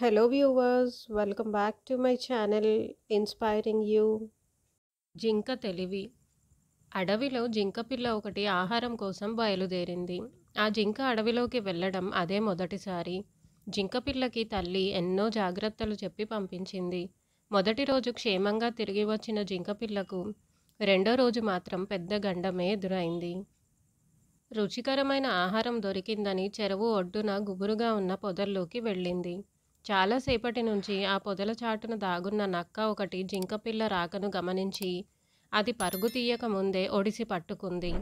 Hello viewers, welcome back to my channel Inspiring You. జింక తెలివి. అడవిలో జింకపిల్ల ఒకటి ఆహారం కోసం బయలుదేరింది. ఆ జింక అడవిలోకి వెళ్ళడం అదే మొదటిసారి. జింకపిల్లకి తల్లి ఎన్నో జాగ్రత్తలు చెప్పి పంపించింది. మొదటి రోజు క్షేమంగా తిరిగి వచ్చిన జింకపిల్లకు రెండో రోజు మాత్రం పెద్ద గండమే ఎదురైంది. రుచికరమైన ఆహారం దొరికిందని చెరువు ఒడ్డున గుబురుగా ఉన్న పొదల్లోకి వెళ్ళింది. చాలాసేపటి నుంచి ఆ పొదల చాటున దాగున్న నక్క ఒకటి జింకపిల్ల రాకను గమనించి అది పరుగు తీయక ముందే ఒడిసి పట్టుకుంది.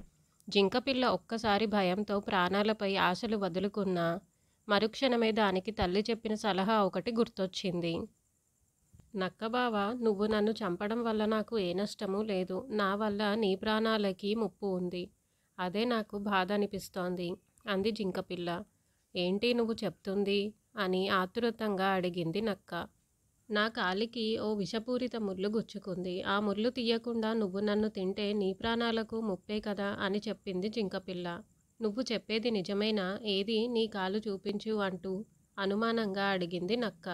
జింకపిల్ల ఒక్కసారి భయంతో ప్రాణాలపై ఆశలు వదులుకున్నా మరుక్షణమే దానికి తల్లి చెప్పిన సలహా ఒకటి గుర్తొచ్చింది. నక్కబావ, నువ్వు నన్ను చంపడం వల్ల నాకు ఏ నష్టమూ లేదు. నా వల్ల నీ ప్రాణాలకి ముప్పు ఉంది. అదే నాకు బాధ అనిపిస్తోంది అంది జింకపిల్ల. ఏంటి నువ్వు చెప్తుంది అని ఆతురతంగా అడిగింది నక్క. నా కాలికి ఓ విషపూరిత ముళ్ళు గుచ్చుకుంది. ఆ ముళ్ళు తీయకుండా నువ్వు నన్ను తింటే నీ ప్రాణాలకు ముప్పే కదా అని చెప్పింది జింకపిల్ల. నువ్వు చెప్పేది నిజమేనా? ఏది నీ కాలు చూపించు అంటూ అనుమానంగా అడిగింది నక్క.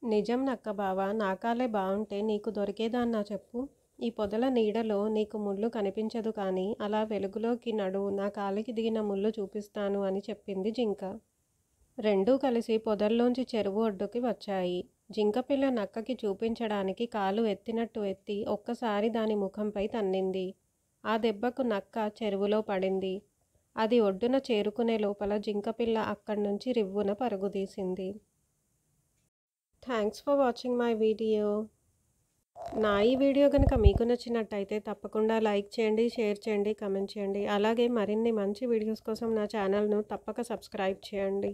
నిజం నక్క బావా, నా కాలే బావుంటే నీకు దొరికేదాన్నా చెప్పు. ఈ పొదల నీడలో నీకు ముళ్ళు కనిపించదు కానీ అలా వెలుగులోకి నడు, నా కాలికి దిగిన ముళ్ళు చూపిస్తాను అని చెప్పింది జింక. రెండూ కలిసి పొదల్లోంచి చెరువు ఒడ్డుకి వచ్చాయి. జింకపిల్ల నక్కకి చూపించడానికి కాలు ఎత్తినట్టు ఎత్తి ఒక్కసారి దాని ముఖంపై తన్నింది. ఆ దెబ్బకు నక్క చెరువులో పడింది. అది ఒడ్డున చేరుకునే లోపల జింకపిల్ల అక్కడి నుంచి రివ్వున పరుగుదీసింది. Thanks for watching my video. నా ఈ వీడియో కనుక మీకు నచ్చినట్టయితే తప్పకుండా లైక్ చేయండి, షేర్ చేయండి, కమెంట్ చేయండి. అలాగే మరిన్ని మంచి వీడియోస్ కోసం నా ఛానల్ను తప్పక సబ్స్క్రైబ్ చేయండి.